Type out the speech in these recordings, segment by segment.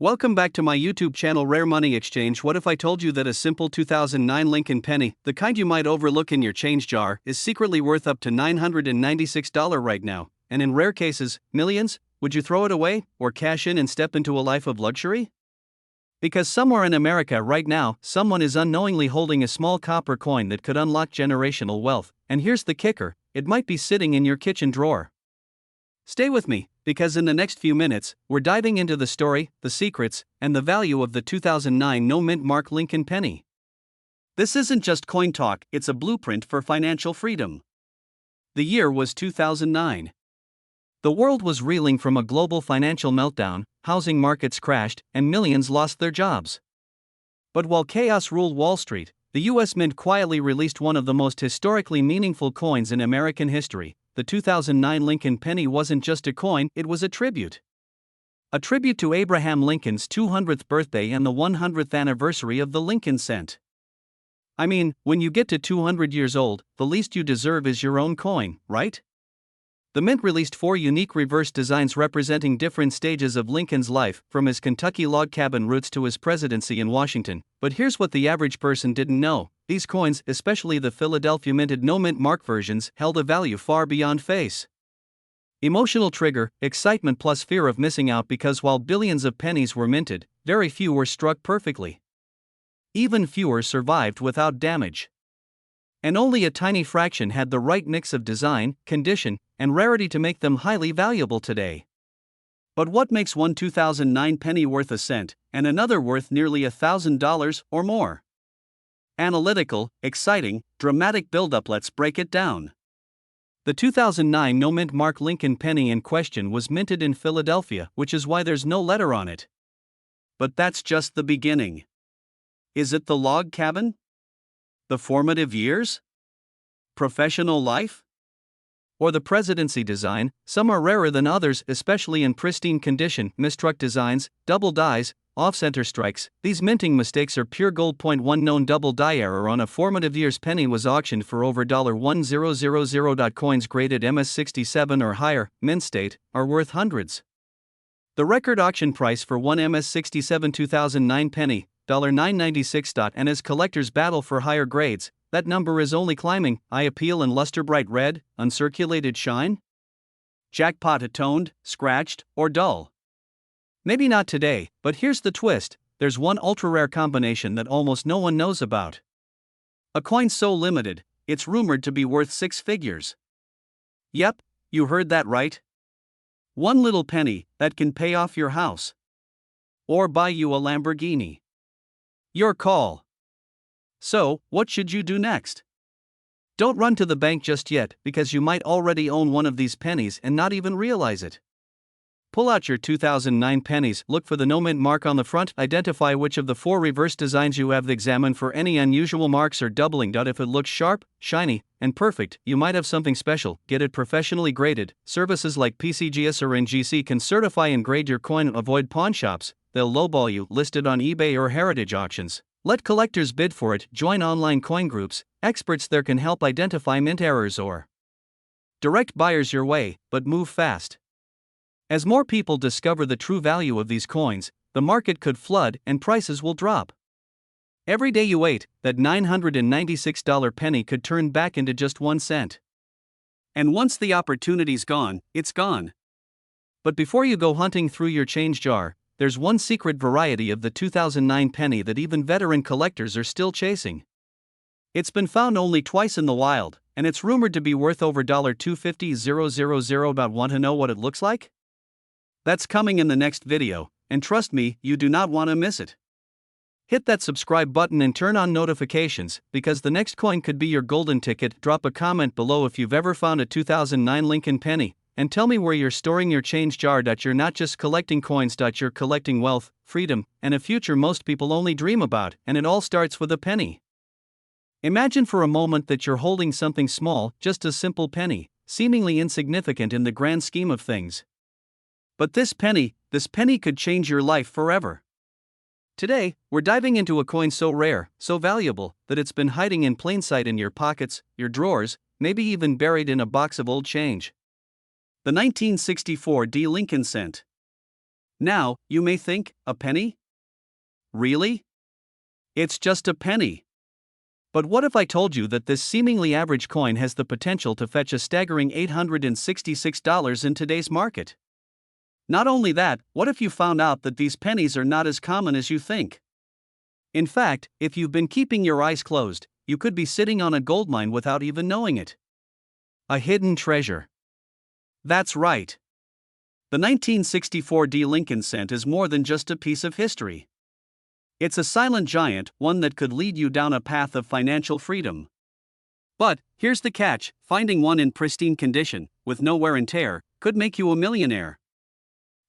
Welcome back to my YouTube channel Rare Money Exchange. What if I told you that a simple 2009 Lincoln penny, the kind you might overlook in your change jar, is secretly worth up to $996 right now, and in rare cases, millions? Would you throw it away, or cash in and step into a life of luxury? Because somewhere in America right now, someone is unknowingly holding a small copper coin that could unlock generational wealth, and here's the kicker, it might be sitting in your kitchen drawer. Stay with me, because in the next few minutes, we're diving into the story, the secrets, and the value of the 2009 no-mint mark Lincoln penny. This isn't just coin talk, it's a blueprint for financial freedom. The year was 2009. The world was reeling from a global financial meltdown, housing markets crashed, and millions lost their jobs. But while chaos ruled Wall Street, the U.S. Mint quietly released one of the most historically meaningful coins in American history. The 2009 Lincoln penny wasn't just a coin, it was a tribute. A tribute to Abraham Lincoln's 200th birthday and the 100th anniversary of the Lincoln cent. I mean, when you get to 200 years old, the least you deserve is your own coin, right? The Mint released 4 unique reverse designs representing different stages of Lincoln's life, from his Kentucky log cabin roots to his presidency in Washington. But here's what the average person didn't know. These coins, especially the Philadelphia minted no-mint mark versions, held a value far beyond face. Emotional trigger, excitement plus fear of missing out, because while billions of pennies were minted, very few were struck perfectly. Even fewer survived without damage. And only a tiny fraction had the right mix of design, condition, and rarity to make them highly valuable today. But what makes one 2009 penny worth a cent, and another worth nearly $1,000 or more? Analytical, exciting, dramatic buildup. Let's break it down. The 2009 no-mint mark Lincoln penny in question was minted in Philadelphia, which is why there's no letter on it. But that's just the beginning. Is it the log cabin? The formative years? Professional life? Or the presidency design? Some are rarer than others, especially in pristine condition. Mistruck designs, double dies, off-center strikes. These minting mistakes are pure gold. One known double die error on a formative years penny was auctioned for over $1,000. Coins graded MS67 or higher, mint state, are worth hundreds. The record auction price for one MS67 2009 penny, $996. And as collectors battle for higher grades, that number is only climbing. Eye appeal and luster: bright red, uncirculated shine? Jackpot: atoned, scratched, or dull? Maybe not today, but here's the twist, there's one ultra-rare combination that almost no one knows about. A coin so limited, it's rumored to be worth 6 figures. Yep, you heard that right. One little penny that can pay off your house. Or buy you a Lamborghini. Your call. So, what should you do next? Don't run to the bank just yet, because you might already own one of these pennies and not even realize it. Pull out your 2009 pennies, look for the no-mint mark on the front, identify which of the 4 reverse designs you have, examine for any unusual marks or doubling. If it looks sharp, shiny, and perfect, you might have something special. Get it professionally graded. Services like PCGS or NGC can certify and grade your coin. Avoid pawn shops, they'll lowball you. Listed on eBay or heritage auctions. Let collectors bid for it. Join online coin groups, experts there can help identify mint errors or direct buyers your way, but move fast. As more people discover the true value of these coins, the market could flood and prices will drop. Every day you wait, that $996 penny could turn back into just 1 cent. And once the opportunity's gone, it's gone. But before you go hunting through your change jar, there's one secret variety of the 2009 penny that even veteran collectors are still chasing. It's been found only twice in the wild, and it's rumored to be worth over $250,000. Want to know what it looks like? That's coming in the next video, and trust me, you do not want to miss it. Hit that subscribe button and turn on notifications, because the next coin could be your golden ticket. Drop a comment below if you've ever found a 2009 Lincoln penny, and tell me where you're storing your change jar. You're not just collecting coins, you're collecting wealth, freedom, and a future most people only dream about, and it all starts with a penny. Imagine for a moment that you're holding something small, just a simple penny, seemingly insignificant in the grand scheme of things. But this penny could change your life forever. Today, we're diving into a coin so rare, so valuable, that it's been hiding in plain sight in your pockets, your drawers, maybe even buried in a box of old change. The 1964 Lincoln cent. Now, you may think, a penny? Really? It's just a penny. But what if I told you that this seemingly average coin has the potential to fetch a staggering $866 in today's market? Not only that, what if you found out that these pennies are not as common as you think? In fact, if you've been keeping your eyes closed, you could be sitting on a goldmine without even knowing it. A hidden treasure. That's right. The 1964 D Lincoln cent is more than just a piece of history. It's a silent giant, one that could lead you down a path of financial freedom. But here's the catch: finding one in pristine condition, with no wear and tear, could make you a millionaire.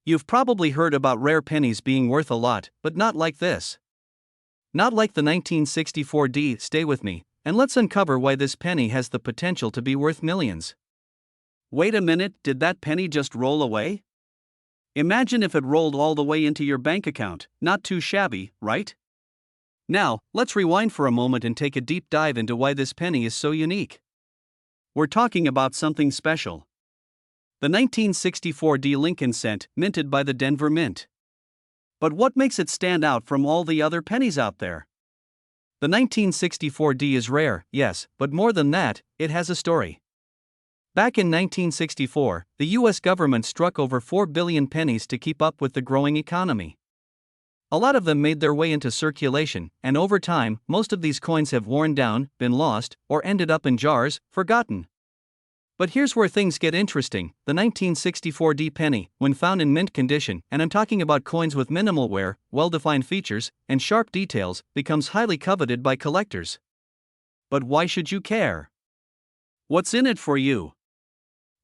You've probably heard about rare pennies being worth a lot, but not like this. Not like the 1964 D. Stay with me, and let's uncover why this penny has the potential to be worth millions. Wait a minute, did that penny just roll away? Imagine if it rolled all the way into your bank account. Not too shabby, right? Now, let's rewind for a moment and take a deep dive into why this penny is so unique. We're talking about something special. The 1964 D Lincoln cent, minted by the Denver Mint. But what makes it stand out from all the other pennies out there? The 1964 D is rare, yes, but more than that, it has a story. Back in 1964, the US government struck over 4 billion pennies to keep up with the growing economy. A lot of them made their way into circulation, and over time, most of these coins have worn down, been lost, or ended up in jars, forgotten. But here's where things get interesting: the 1964 D penny, when found in mint condition, and I'm talking about coins with minimal wear, well-defined features, and sharp details, becomes highly coveted by collectors. But why should you care? What's in it for you?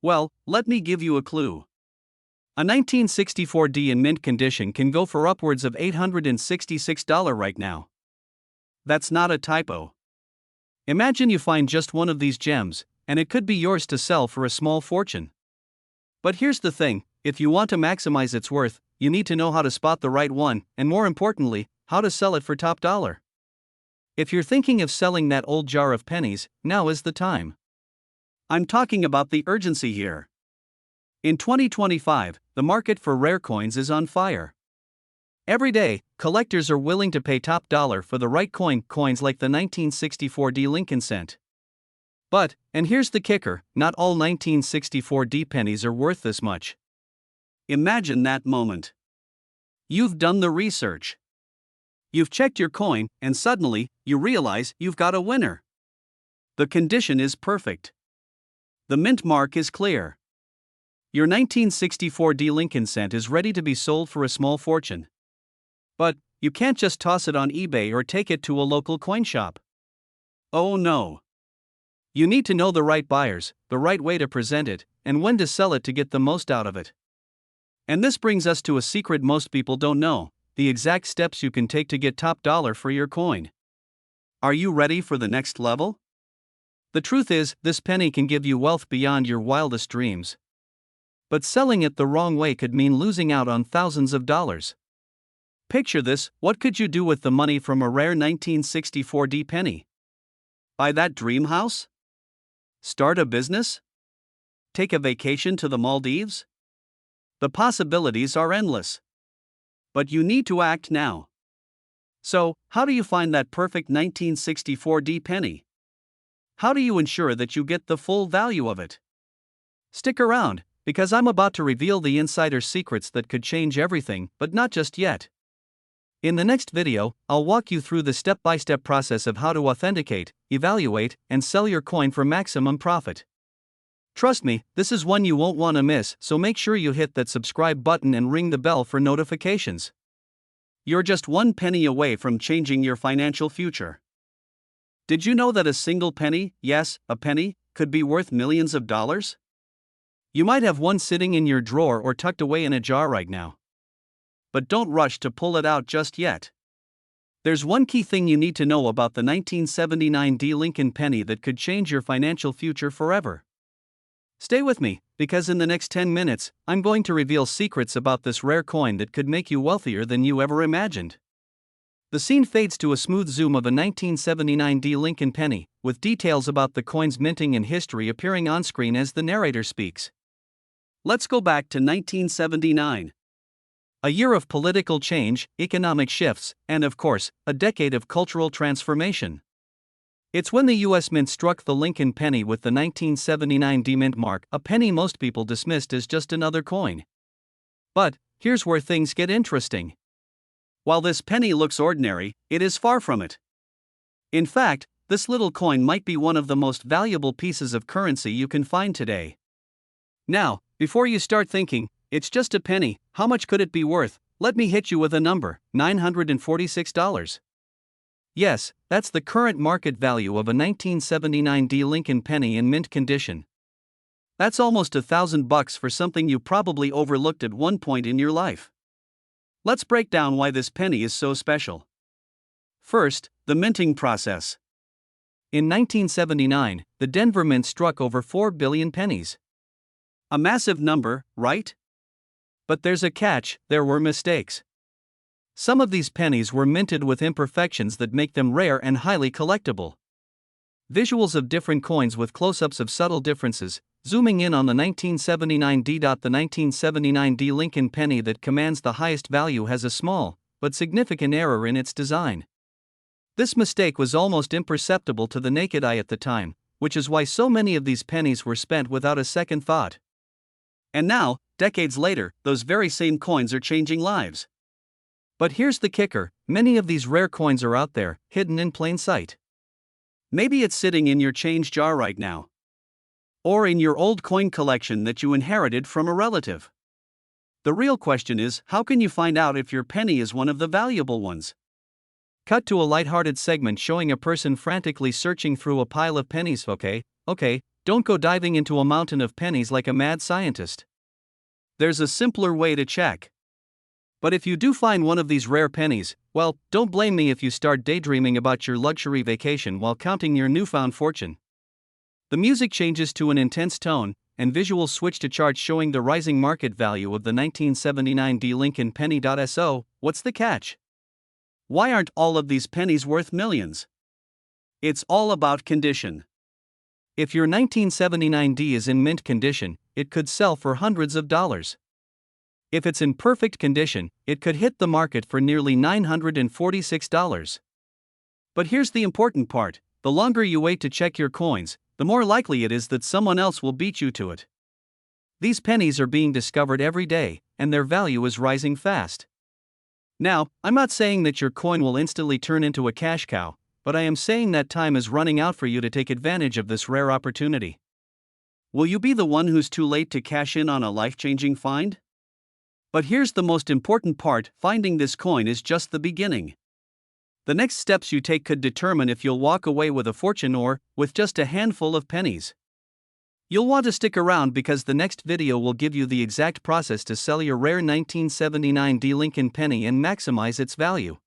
Well, let me give you a clue. A 1964 D in mint condition can go for upwards of $866 right now. That's not a typo. Imagine you find just one of these gems, and it could be yours to sell for a small fortune. But here's the thing: if you want to maximize its worth, you need to know how to spot the right one, and more importantly, how to sell it for top dollar. If you're thinking of selling that old jar of pennies, now is the time. I'm talking about the urgency here. In 2025, the market for rare coins is on fire. Every day, collectors are willing to pay top dollar for the right coins like the 1964 D Lincoln cent. But, and here's the kicker, not all 1964 D pennies are worth this much. Imagine that moment. You've done the research. You've checked your coin, and suddenly, you realize you've got a winner. The condition is perfect. The mint mark is clear. Your 1964 D Lincoln cent is ready to be sold for a small fortune. But you can't just toss it on eBay or take it to a local coin shop. Oh no. You need to know the right buyers, the right way to present it, and when to sell it to get the most out of it. And this brings us to a secret most people don't know: the exact steps you can take to get top dollar for your coin. Are you ready for the next level? The truth is, this penny can give you wealth beyond your wildest dreams. But selling it the wrong way could mean losing out on thousands of dollars. Picture this: what could you do with the money from a rare 1964 D penny? Buy that dream house? Start a business? Take a vacation to the Maldives? The possibilities are endless. But you need to act now. So, how do you find that perfect 1964 D penny? How do you ensure that you get the full value of it? Stick around, because I'm about to reveal the insider secrets that could change everything, but not just yet. In the next video, I'll walk you through the step-by-step process of how to authenticate, evaluate, and sell your coin for maximum profit. Trust me, this is one you won't want to miss, so make sure you hit that subscribe button and ring the bell for notifications. You're just one penny away from changing your financial future. Did you know that a single penny, yes, a penny, could be worth millions of dollars? You might have one sitting in your drawer or tucked away in a jar right now. But don't rush to pull it out just yet. There's one key thing you need to know about the 1979 D Lincoln penny that could change your financial future forever. Stay with me, because in the next 10 minutes, I'm going to reveal secrets about this rare coin that could make you wealthier than you ever imagined. The scene fades to a smooth zoom of a 1979 D Lincoln penny, with details about the coin's minting and history appearing on screen as the narrator speaks. Let's go back to 1979. A year of political change, economic shifts, and of course, a decade of cultural transformation. It's when the US Mint struck the Lincoln penny with the 1979 D-Mint mark, a penny most people dismissed as just another coin. But here's where things get interesting. While this penny looks ordinary, it is far from it. In fact, this little coin might be one of the most valuable pieces of currency you can find today. Now, before you start thinking, it's just a penny, how much could it be worth? Let me hit you with a number: $946. Yes, that's the current market value of a 1979 D Lincoln penny in mint condition. That's almost $1,000 for something you probably overlooked at one point in your life. Let's break down why this penny is so special. First, the minting process. In 1979, the Denver Mint struck over 4 billion pennies. A massive number, right? But there's a catch: there were mistakes. Some of these pennies were minted with imperfections that make them rare and highly collectible. Visuals of different coins with close-ups of subtle differences, zooming in on the 1979 D. The 1979 D Lincoln penny that commands the highest value has a small, but significant error in its design. This mistake was almost imperceptible to the naked eye at the time, which is why so many of these pennies were spent without a second thought. And now, decades later, those very same coins are changing lives. But here's the kicker: many of these rare coins are out there, hidden in plain sight. Maybe it's sitting in your change jar right now. Or in your old coin collection that you inherited from a relative. The real question is, how can you find out if your penny is one of the valuable ones? Cut to a lighthearted segment showing a person frantically searching through a pile of pennies. Okay, don't go diving into a mountain of pennies like a mad scientist. There's a simpler way to check. But if you do find one of these rare pennies, well, don't blame me if you start daydreaming about your luxury vacation while counting your newfound fortune. The music changes to an intense tone, and visuals switch to charts showing the rising market value of the 1979 D Lincoln penny. So, what's the catch? Why aren't all of these pennies worth millions? It's all about condition. If your 1979 D is in mint condition, it could sell for hundreds of dollars. If it's in perfect condition, it could hit the market for nearly $946. But here's the important part: the longer you wait to check your coins, the more likely it is that someone else will beat you to it. These pennies are being discovered every day, and their value is rising fast. Now, I'm not saying that your coin will instantly turn into a cash cow, but I am saying that time is running out for you to take advantage of this rare opportunity. Will you be the one who's too late to cash in on a life-changing find? But here's the most important part: finding this coin is just the beginning. The next steps you take could determine if you'll walk away with a fortune or with just a handful of pennies. You'll want to stick around because the next video will give you the exact process to sell your rare 1979 D Lincoln penny and maximize its value.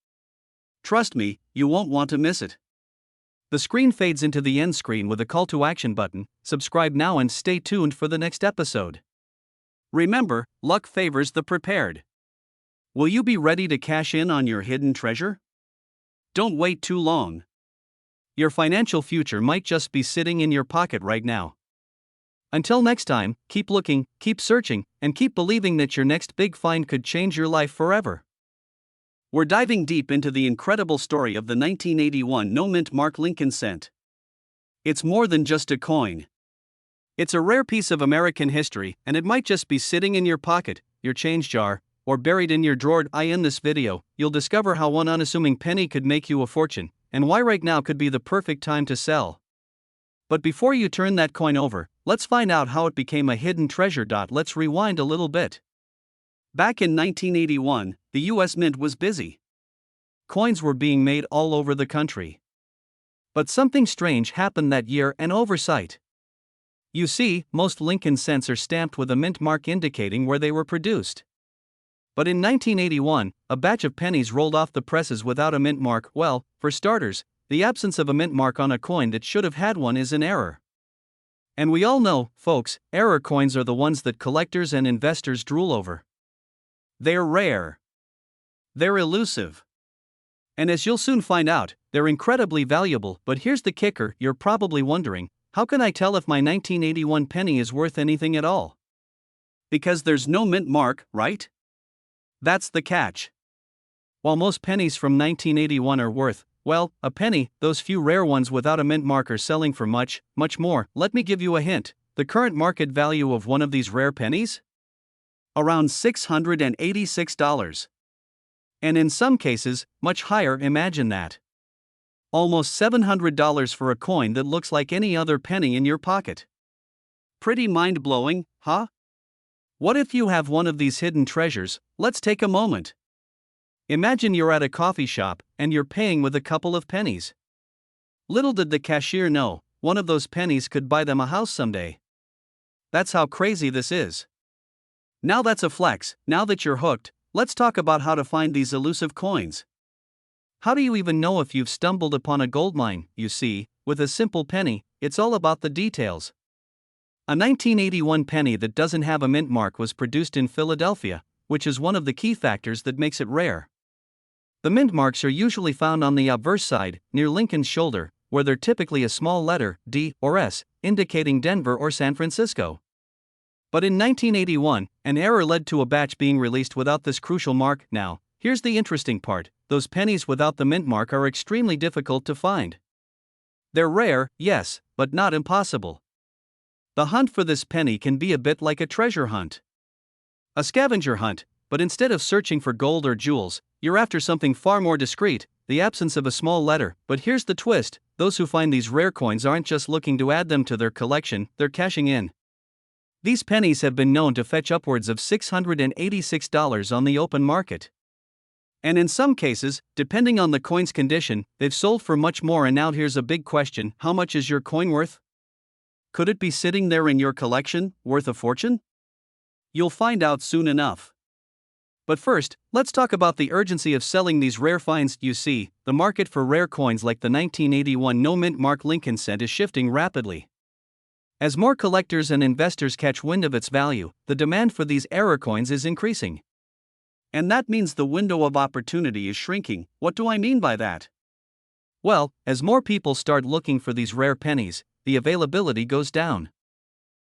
Trust me, you won't want to miss it. The screen fades into the end screen with a call to action button. Subscribe now and stay tuned for the next episode. Remember, luck favors the prepared. Will you be ready to cash in on your hidden treasure? Don't wait too long. Your financial future might just be sitting in your pocket right now. Until next time, keep looking, keep searching, and keep believing that your next big find could change your life forever. We're diving deep into the incredible story of the 1981 no-mint mark Lincoln cent. It's more than just a coin. It's a rare piece of American history, and it might just be sitting in your pocket, your change jar, or buried in your drawer. In this video, you'll discover how one unassuming penny could make you a fortune, and why right now could be the perfect time to sell. But before you turn that coin over, let's find out how it became a hidden treasure. Let's rewind a little bit. Back in 1981, the US Mint was busy. Coins were being made all over the country. But something strange happened that year: an oversight. You see, most Lincoln cents are stamped with a mint mark indicating where they were produced. But in 1981, a batch of pennies rolled off the presses without a mint mark. Well, for starters, the absence of a mint mark on a coin that should have had one is an error. And we all know, folks, error coins are the ones that collectors and investors drool over. They're rare. They're elusive. And as you'll soon find out, they're incredibly valuable. But here's the kicker: you're probably wondering, how can I tell if my 1981 penny is worth anything at all? Because there's no mint mark, right? That's the catch. While most pennies from 1981 are worth, well, a penny, those few rare ones without a mint mark are selling for much, much more. Let me give you a hint. The current market value of one of these rare pennies? Around $686. And in some cases, much higher. Imagine that. Almost $700 for a coin that looks like any other penny in your pocket. Pretty mind-blowing, huh? What if you have one of these hidden treasures? Let's take a moment. Imagine you're at a coffee shop and you're paying with a couple of pennies. Little did the cashier know, one of those pennies could buy them a house someday. That's how crazy this is. Now that's a flex. Now that you're hooked, let's talk about how to find these elusive coins. How do you even know if you've stumbled upon a goldmine? You see, with a simple penny, it's all about the details. A 1981 penny that doesn't have a mint mark was produced in Philadelphia, which is one of the key factors that makes it rare. The mint marks are usually found on the obverse side, near Lincoln's shoulder, where they're typically a small letter, D or S, indicating Denver or San Francisco. But in 1981, an error led to a batch being released without this crucial mark. Now, here's the interesting part: those pennies without the mint mark are extremely difficult to find. They're rare, yes, but not impossible. The hunt for this penny can be a bit like a treasure hunt. A scavenger hunt, but instead of searching for gold or jewels, you're after something far more discreet, the absence of a small letter. But here's the twist: those who find these rare coins aren't just looking to add them to their collection, they're cashing in. These pennies have been known to fetch upwards of $686 on the open market. And in some cases, depending on the coin's condition, they've sold for much more. And now here's a big question: how much is your coin worth? Could it be sitting there in your collection, worth a fortune? You'll find out soon enough. But first, let's talk about the urgency of selling these rare finds. You see, the market for rare coins like the 1981 no mint mark Lincoln cent is shifting rapidly. As more collectors and investors catch wind of its value, the demand for these error coins is increasing. And that means the window of opportunity is shrinking. What do I mean by that? Well, as more people start looking for these rare pennies, the availability goes down.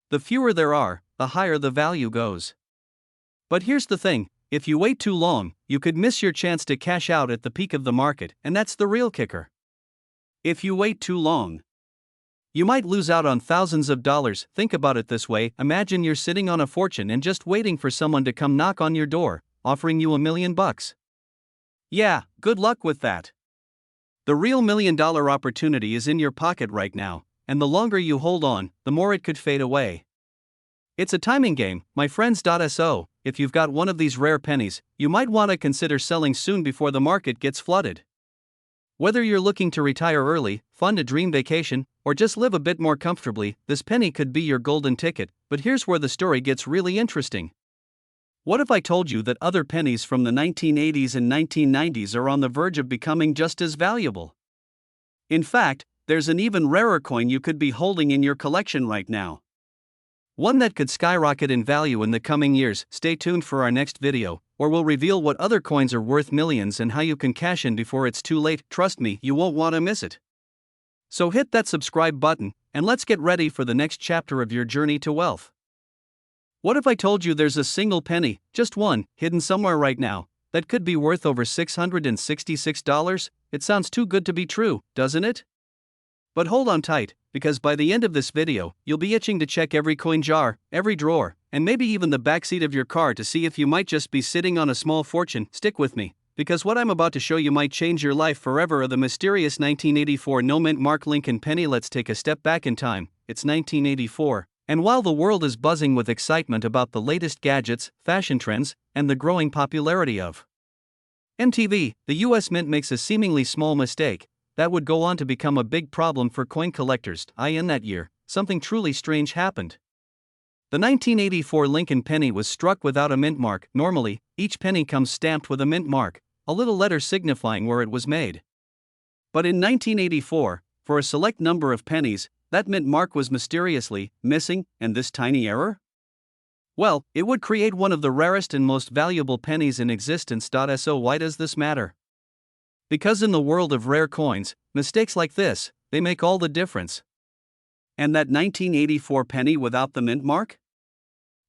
The fewer there are, the higher the value goes. But here's the thing: if you wait too long, you could miss your chance to cash out at the peak of the market, and that's the real kicker. If you wait too long, you might lose out on thousands of dollars. Think about it this way: imagine you're sitting on a fortune and just waiting for someone to come knock on your door, offering you $1 million. Yeah, good luck with that. The real $1 million opportunity is in your pocket right now, and the longer you hold on, the more it could fade away. It's a timing game, my friends. So, if you've got one of these rare pennies, you might want to consider selling soon before the market gets flooded. Whether you're looking to retire early, fund a dream vacation, or just live a bit more comfortably, this penny could be your golden ticket. But here's where the story gets really interesting. What if I told you that other pennies from the 1980s and 1990s are on the verge of becoming just as valuable? In fact, there's an even rarer coin you could be holding in your collection right now. One that could skyrocket in value in the coming years. Stay tuned for our next video, where we'll reveal what other coins are worth millions and how you can cash in before it's too late. Trust me, you won't want to miss it. So hit that subscribe button, and let's get ready for the next chapter of your journey to wealth. What if I told you there's a single penny, just one, hidden somewhere right now, that could be worth over $666? It sounds too good to be true, doesn't it? But hold on tight, because by the end of this video, you'll be itching to check every coin jar, every drawer, and maybe even the backseat of your car to see if you might just be sitting on a small fortune. Stick with me, because what I'm about to show you might change your life forever. The mysterious 1984 no mint mark Lincoln penny. Let's take a step back in time. It's 1984, and while the world is buzzing with excitement about the latest gadgets, fashion trends, and the growing popularity of MTV, the US Mint makes a seemingly small mistake that would go on to become a big problem for coin collectors. In that year, something truly strange happened. The 1984 Lincoln penny was struck without a mint mark. Normally, each penny comes stamped with a mint mark, a little letter signifying where it was made. But in 1984, for a select number of pennies, that mint mark was mysteriously missing. And this tiny error? Well, it would create one of the rarest and most valuable pennies in existence. So why does this matter? Because in the world of rare coins, mistakes like this, they make all the difference. And that 1984 penny without the mint mark?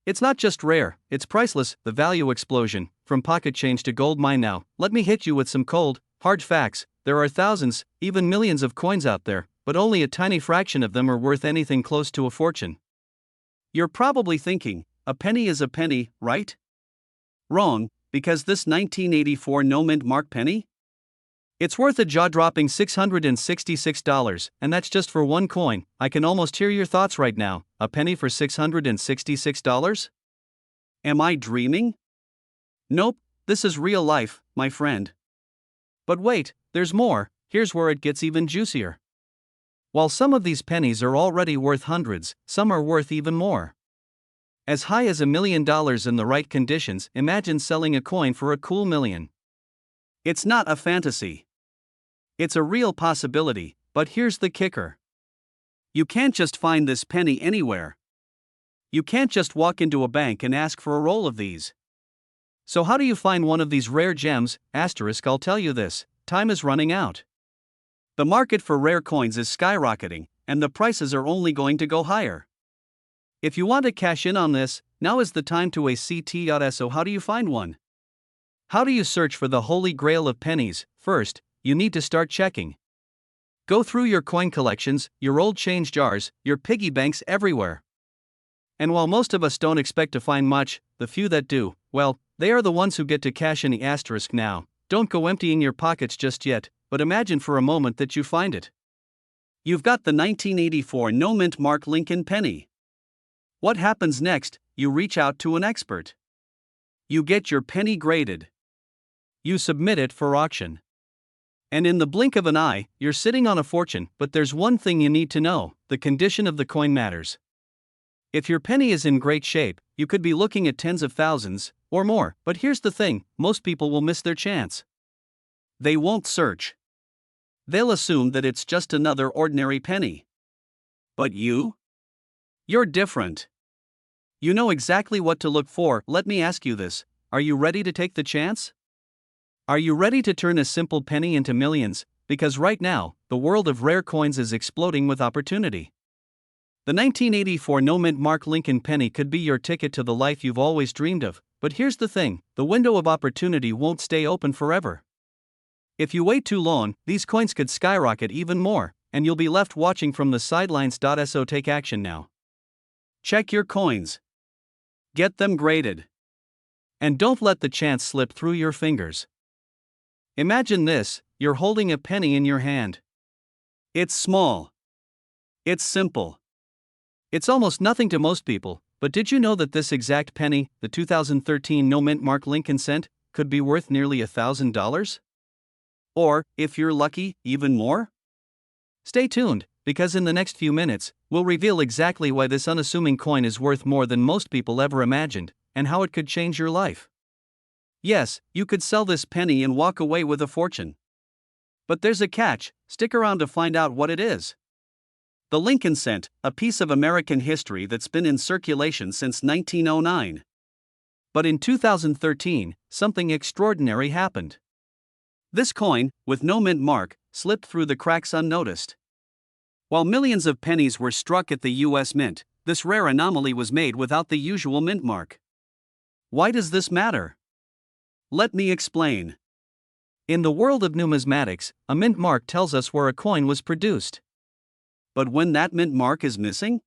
It's not just rare, it's priceless. The value explosion, from pocket change to gold mine. Now, let me hit you with some cold, hard facts. There are thousands, even millions of coins out there, but only a tiny fraction of them are worth anything close to a fortune. You're probably thinking, a penny is a penny, right? Wrong, because this 1984 no-mint mark penny? It's worth a jaw-dropping $666, and that's just for one coin. I can almost hear your thoughts right now. A penny for $666? Am I dreaming? Nope, this is real life, my friend. But wait, there's more. Here's where it gets even juicier. While some of these pennies are already worth hundreds, some are worth even more. As high as $1 million in the right conditions. Imagine selling a coin for a cool million. It's not a fantasy. It's a real possibility, but here's the kicker. You can't just find this penny anywhere. You can't just walk into a bank and ask for a roll of these. So how do you find one of these rare gems? I'll tell you this, time is running out. The market for rare coins is skyrocketing, and the prices are only going to go higher. If you want to cash in on this, now is the time to So how do you find one? How do you search for the holy grail of pennies? First, you need to start checking. Go through your coin collections, your old change jars, your piggy banks everywhere. And while most of us don't expect to find much, the few that do, well, they are the ones who get to cash in. Now, don't go emptying your pockets just yet, but imagine for a moment that you find it. You've got the 1984 no-mint mark Lincoln penny. What happens next? You reach out to an expert. You get your penny graded. You submit it for auction. And in the blink of an eye, you're sitting on a fortune. But there's one thing you need to know: the condition of the coin matters. If your penny is in great shape, you could be looking at tens of thousands, or more. But here's the thing, most people will miss their chance. They won't search. They'll assume that it's just another ordinary penny. But you? You're different. You know exactly what to look for. Let me ask you this: are you ready to take the chance? Are you ready to turn a simple penny into millions? Because right now, the world of rare coins is exploding with opportunity. The 1984 no-mint mark Lincoln penny could be your ticket to the life you've always dreamed of. But here's the thing, the window of opportunity won't stay open forever. If you wait too long, these coins could skyrocket even more, and you'll be left watching from the sidelines. So take action now. Check your coins. Get them graded. And don't let the chance slip through your fingers. Imagine this: you're holding a penny in your hand. It's small. It's simple. It's almost nothing to most people, but did you know that this exact penny, the 2013 no-mint mark Lincoln cent, could be worth nearly $1,000? Or, if you're lucky, even more? Stay tuned, because in the next few minutes, we'll reveal exactly why this unassuming coin is worth more than most people ever imagined, and how it could change your life. Yes, you could sell this penny and walk away with a fortune. But there's a catch. Stick around to find out what it is. The Lincoln cent, a piece of American history that's been in circulation since 1909. But in 2013, something extraordinary happened. This coin, with no mint mark, slipped through the cracks unnoticed. While millions of pennies were struck at the U.S. Mint, this rare anomaly was made without the usual mint mark. Why does this matter? Let me explain. In the world of numismatics, a mint mark tells us where a coin was produced. But when that mint mark is missing?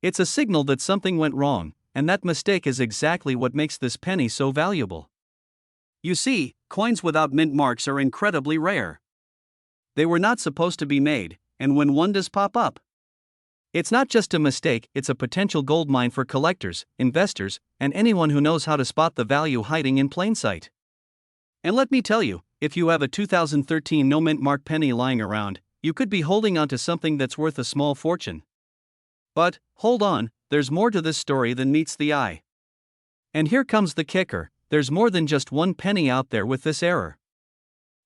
It's a signal that something went wrong, and that mistake is exactly what makes this penny so valuable. You see, coins without mint marks are incredibly rare. They were not supposed to be made, and when one does pop up, it's not just a mistake, it's a potential gold mine for collectors, investors, and anyone who knows how to spot the value hiding in plain sight. And let me tell you, if you have a 2013 no mint mark penny lying around, you could be holding onto something that's worth a small fortune. But, hold on, there's more to this story than meets the eye. And here comes the kicker: there's more than just one penny out there with this error.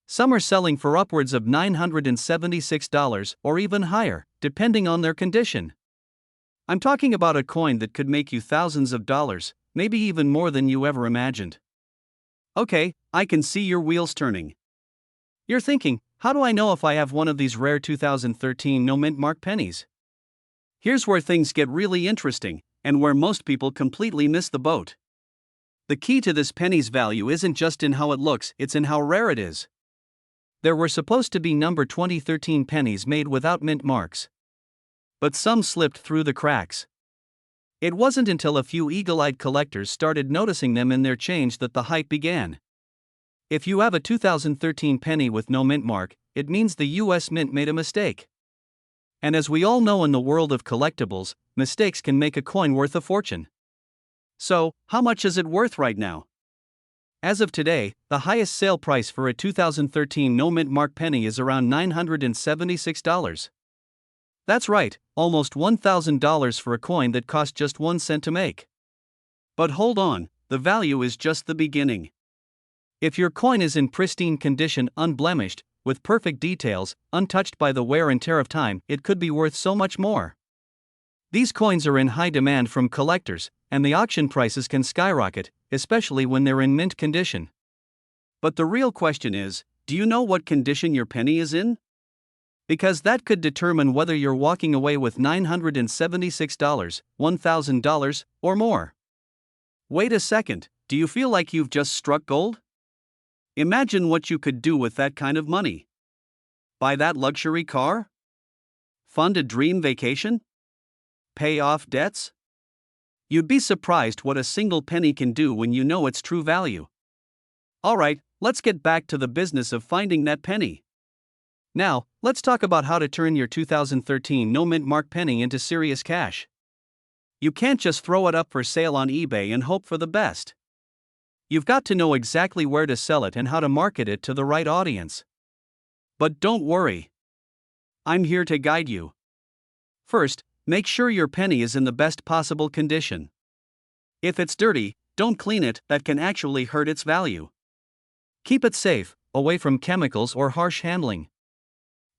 Some are selling for upwards of $976 or even higher, depending on their condition. I'm talking about a coin that could make you thousands of dollars, maybe even more than you ever imagined. Okay, I can see your wheels turning. You're thinking, how do I know if I have one of these rare 2013 no mint mark pennies? Here's where things get really interesting. and where most people completely miss the boat. The key to this penny's value isn't just in how it looks, it's in how rare it is. There were supposed to be number 2013 pennies made without mint marks. But some slipped through the cracks. It wasn't until a few eagle-eyed collectors started noticing them in their change that the hype began. If you have a 2013 penny with no mint mark, it means the US Mint made a mistake. And as we all know in the world of collectibles, mistakes can make a coin worth a fortune. So, how much is it worth right now? As of today, the highest sale price for a 2013 no mint mark penny is around $976. That's right, almost $1,000 for a coin that cost just 1 cent to make. But hold on, the value is just the beginning. If your coin is in pristine condition, unblemished, with perfect details, untouched by the wear and tear of time, it could be worth so much more. These coins are in high demand from collectors, and the auction prices can skyrocket, especially when they're in mint condition. But the real question is, do you know what condition your penny is in? Because that could determine whether you're walking away with $976, $1,000, or more. Wait a second, do you feel like you've just struck gold? Imagine what you could do with that kind of money. Buy that luxury car? Fund a dream vacation? Pay off debts? You'd be surprised what a single penny can do when you know its true value. Alright, let's get back to the business of finding that penny. Now, let's talk about how to turn your 2013 no mint mark penny into serious cash. You can't just throw it up for sale on eBay and hope for the best. You've got to know exactly where to sell it and how to market it to the right audience. But don't worry. I'm here to guide you. First, make sure your penny is in the best possible condition. If it's dirty, don't clean it, that can actually hurt its value. Keep it safe, away from chemicals or harsh handling.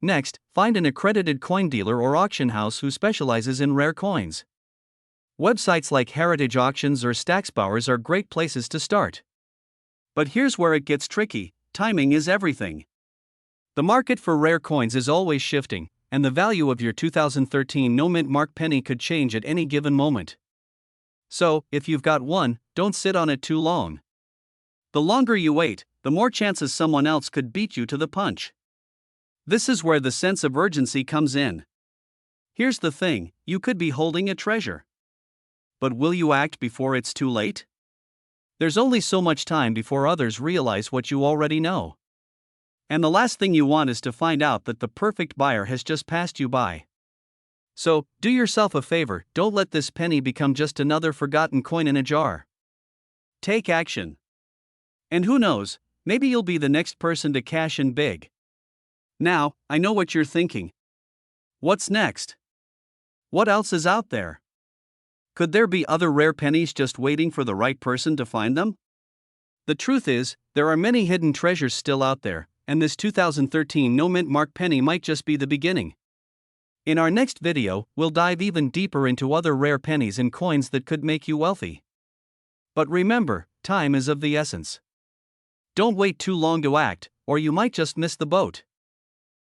Next, find an accredited coin dealer or auction house who specializes in rare coins. Websites like Heritage Auctions or Stacksbowers are great places to start. But here's where it gets tricky: timing is everything. The market for rare coins is always shifting, and the value of your 2013 no mint mark penny could change at any given moment. So, if you've got one, don't sit on it too long. The longer you wait, the more chances someone else could beat you to the punch. This is where the sense of urgency comes in. Here's the thing, you could be holding a treasure. But will you act before it's too late? There's only so much time before others realize what you already know. And the last thing you want is to find out that the perfect buyer has just passed you by. So, do yourself a favor, don't let this penny become just another forgotten coin in a jar. Take action. And who knows, maybe you'll be the next person to cash in big. Now, I know what you're thinking. What's next? What else is out there? Could there be other rare pennies just waiting for the right person to find them? The truth is, there are many hidden treasures still out there, and this 2013 no mint mark penny might just be the beginning. In our next video, we'll dive even deeper into other rare pennies and coins that could make you wealthy. But remember, time is of the essence. Don't wait too long to act, or you might just miss the boat.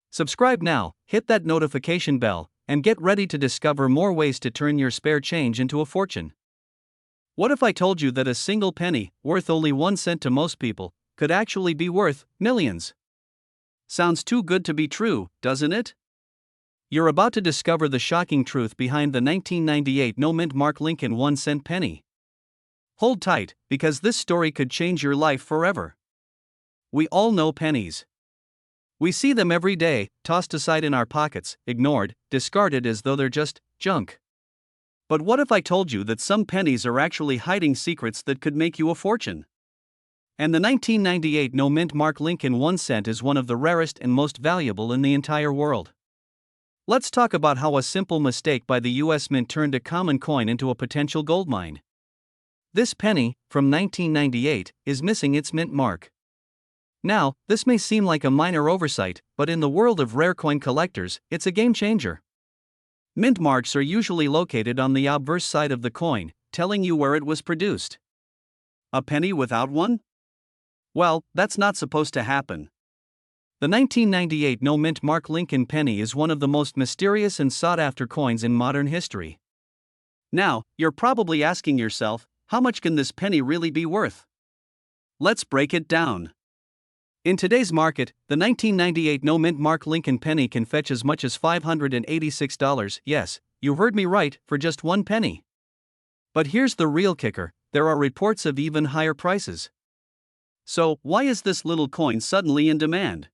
Subscribe now, hit that notification bell, and get ready to discover more ways to turn your spare change into a fortune. What if I told you that a single penny, worth only 1 cent to most people, could actually be worth millions? Sounds too good to be true, doesn't it? You're about to discover the shocking truth behind the 1998 no mint mark Lincoln 1 cent penny. Hold tight, because this story could change your life forever. We all know pennies. We see them every day, tossed aside in our pockets, ignored, discarded as though they're just junk. But what if I told you that some pennies are actually hiding secrets that could make you a fortune? And the 1998 no mint mark Lincoln 1 cent is one of the rarest and most valuable in the entire world. Let's talk about how a simple mistake by the US Mint turned a common coin into a potential goldmine. This penny, from 1998, is missing its mint mark. Now, this may seem like a minor oversight, but in the world of rare coin collectors, it's a game changer. Mint marks are usually located on the obverse side of the coin, telling you where it was produced. A penny without one? Well, that's not supposed to happen. The 1998 no mint mark Lincoln penny is one of the most mysterious and sought-after coins in modern history. Now, you're probably asking yourself, how much can this penny really be worth? Let's break it down. In today's market, the 1998 no-mint mark Lincoln penny can fetch as much as $586, yes, you heard me right, for just one penny. But here's the real kicker, there are reports of even higher prices. So, why is this little coin suddenly in demand?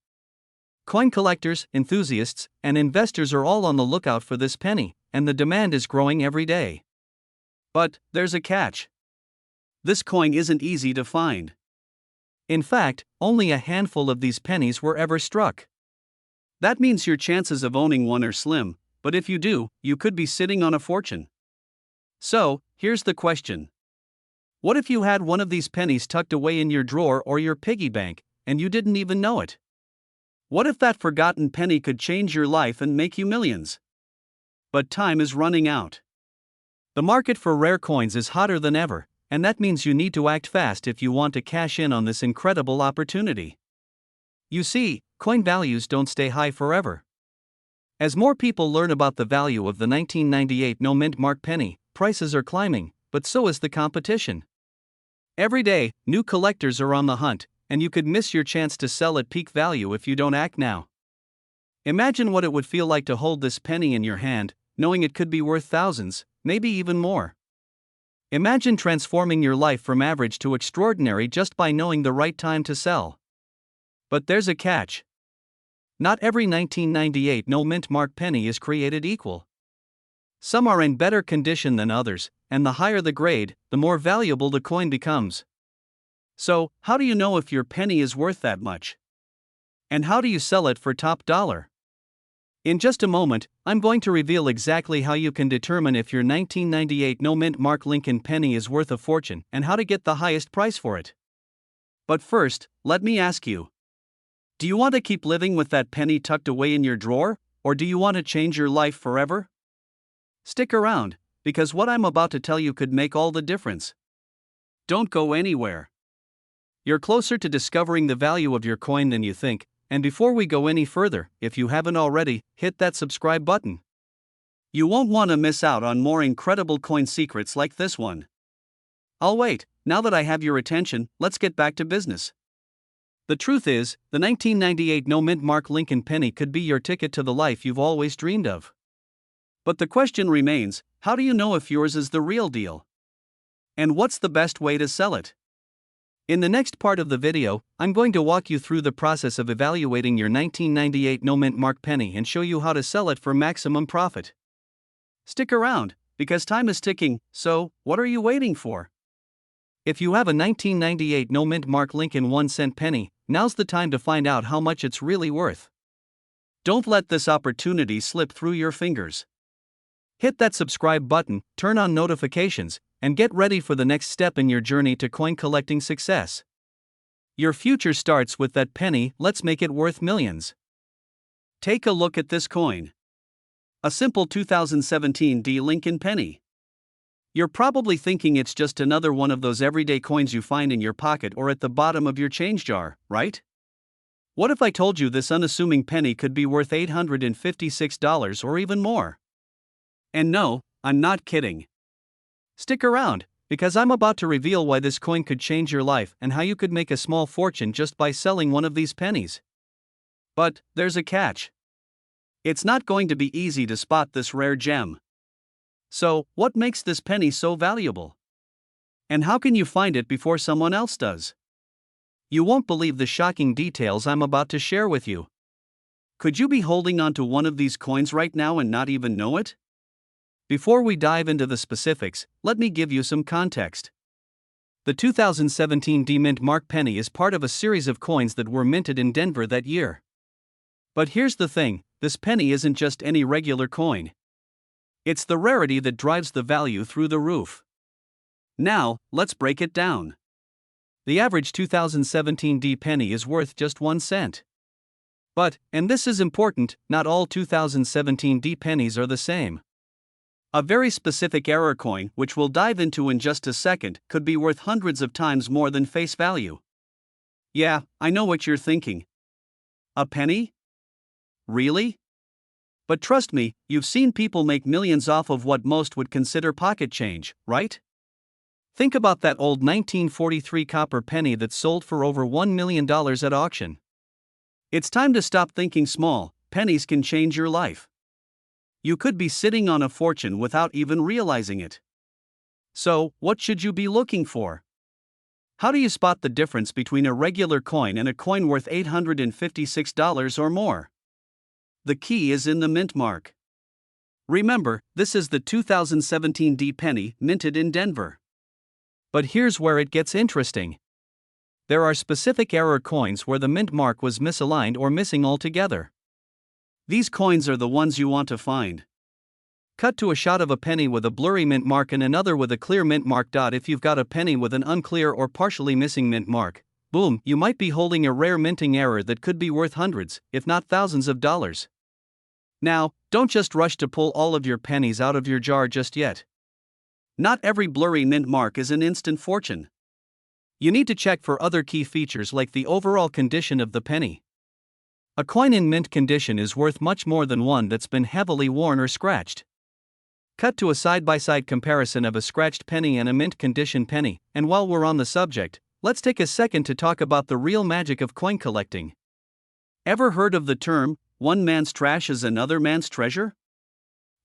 Coin collectors, enthusiasts, and investors are all on the lookout for this penny, and the demand is growing every day. But, there's a catch. This coin isn't easy to find. In fact, only a handful of these pennies were ever struck. That means your chances of owning one are slim, but if you do, you could be sitting on a fortune. So, here's the question. What if you had one of these pennies tucked away in your drawer or your piggy bank, and you didn't even know it? What if that forgotten penny could change your life and make you millions? But time is running out. The market for rare coins is hotter than ever, and that means you need to act fast if you want to cash in on this incredible opportunity. You see, coin values don't stay high forever. As more people learn about the value of the 1998 no-mint mark penny, prices are climbing, but so is the competition. Every day, new collectors are on the hunt, and you could miss your chance to sell at peak value if you don't act now. Imagine what it would feel like to hold this penny in your hand, knowing it could be worth thousands, maybe even more. Imagine transforming your life from average to extraordinary just by knowing the right time to sell. But there's a catch. Not every 1998 no-mint mark penny is created equal. Some are in better condition than others, and the higher the grade, the more valuable the coin becomes. So, how do you know if your penny is worth that much? And how do you sell it for top dollar? In just a moment, I'm going to reveal exactly how you can determine if your 1998 no-mint mark Lincoln penny is worth a fortune and how to get the highest price for it. But first, let me ask you. Do you want to keep living with that penny tucked away in your drawer, or do you want to change your life forever? Stick around, because what I'm about to tell you could make all the difference. Don't go anywhere. You're closer to discovering the value of your coin than you think. And before we go any further, if you haven't already, hit that subscribe button. You won't want to miss out on more incredible coin secrets like this one. I'll wait. Now that I have your attention, let's get back to business. The truth is, the 1998 no-mint mark Lincoln penny could be your ticket to the life you've always dreamed of. But the question remains, how do you know if yours is the real deal? And what's the best way to sell it? In the next part of the video, I'm going to walk you through the process of evaluating your 1998 no-mint mark penny and show you how to sell it for maximum profit. Stick around, because time is ticking, so what are you waiting for? If you have a 1998 no-mint mark Lincoln 1-cent penny, now's the time to find out how much it's really worth. Don't let this opportunity slip through your fingers. Hit that subscribe button, turn on notifications, and get ready for the next step in your journey to coin collecting success. Your future starts with that penny, let's make it worth millions. Take a look at this coin. A simple 2017 D Lincoln penny. You're probably thinking it's just another one of those everyday coins you find in your pocket or at the bottom of your change jar, right? What if I told you this unassuming penny could be worth $856 or even more? And no, I'm not kidding. Stick around, because I'm about to reveal why this coin could change your life and how you could make a small fortune just by selling one of these pennies. But, there's a catch. It's not going to be easy to spot this rare gem. So, what makes this penny so valuable? And how can you find it before someone else does? You won't believe the shocking details I'm about to share with you. Could you be holding onto one of these coins right now and not even know it? Before we dive into the specifics, let me give you some context. The 2017 D-Mint mark penny is part of a series of coins that were minted in Denver that year. But here's the thing, this penny isn't just any regular coin. It's the rarity that drives the value through the roof. Now, let's break it down. The average 2017 D penny is worth just 1 cent. But, and this is important, not all 2017 D pennies are the same. A very specific error coin, which we'll dive into in just a second, could be worth hundreds of times more than face value. Yeah, I know what you're thinking. A penny? Really? But trust me, you've seen people make millions off of what most would consider pocket change, right? Think about that old 1943 copper penny that sold for over $1 million at auction. It's time to stop thinking small. Pennies can change your life. You could be sitting on a fortune without even realizing it. So, what should you be looking for? How do you spot the difference between a regular coin and a coin worth $856 or more? The key is in the mint mark. Remember, this is the 2017 D penny minted in Denver. But here's where it gets interesting. There are specific error coins where the mint mark was misaligned or missing altogether. These coins are the ones you want to find. Cut to a shot of a penny with a blurry mint mark and another with a clear mint mark. If you've got a penny with an unclear or partially missing mint mark, boom, you might be holding a rare minting error that could be worth hundreds, if not thousands of dollars. Now, don't just rush to pull all of your pennies out of your jar just yet. Not every blurry mint mark is an instant fortune. You need to check for other key features like the overall condition of the penny. A coin in mint condition is worth much more than one that's been heavily worn or scratched. Cut to a side-by-side comparison of a scratched penny and a mint condition penny, and while we're on the subject, let's take a second to talk about the real magic of coin collecting. Ever heard of the term, one man's trash is another man's treasure?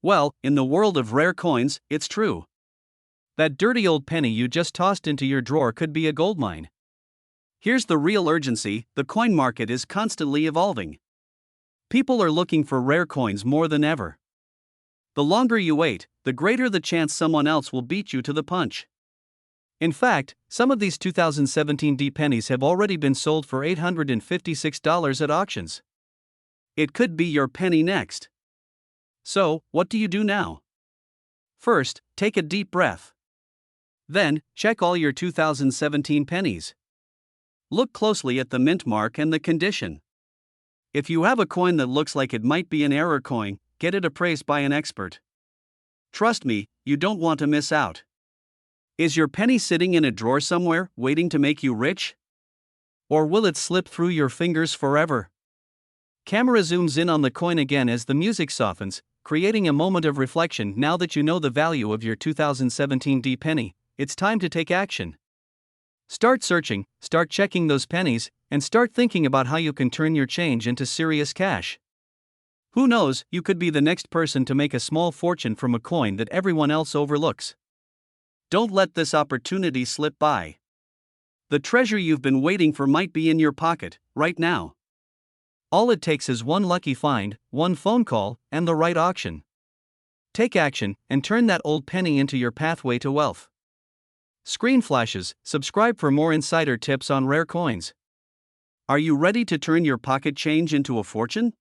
Well, in the world of rare coins, it's true. That dirty old penny you just tossed into your drawer could be a goldmine. Here's the real urgency: the coin market is constantly evolving. People are looking for rare coins more than ever. The longer you wait, the greater the chance someone else will beat you to the punch. In fact, some of these 2017 D pennies have already been sold for $856 at auctions. It could be your penny next. So, what do you do now? First, take a deep breath. Then, check all your 2017 pennies. Look closely at the mint mark and the condition. If you have a coin that looks like it might be an error coin, get it appraised by an expert. Trust me, you don't want to miss out. Is your penny sitting in a drawer somewhere, waiting to make you rich? Or will it slip through your fingers forever? Camera zooms in on the coin again as the music softens, creating a moment of reflection. Now that you know the value of your 2017 D penny, it's time to take action. Start searching, start checking those pennies, and start thinking about how you can turn your change into serious cash. Who knows, you could be the next person to make a small fortune from a coin that everyone else overlooks. Don't let this opportunity slip by. The treasure you've been waiting for might be in your pocket, right now. All it takes is one lucky find, one phone call, and the right auction. Take action, and turn that old penny into your pathway to wealth. Screen flashes, subscribe for more insider tips on rare coins. Are you ready to turn your pocket change into a fortune?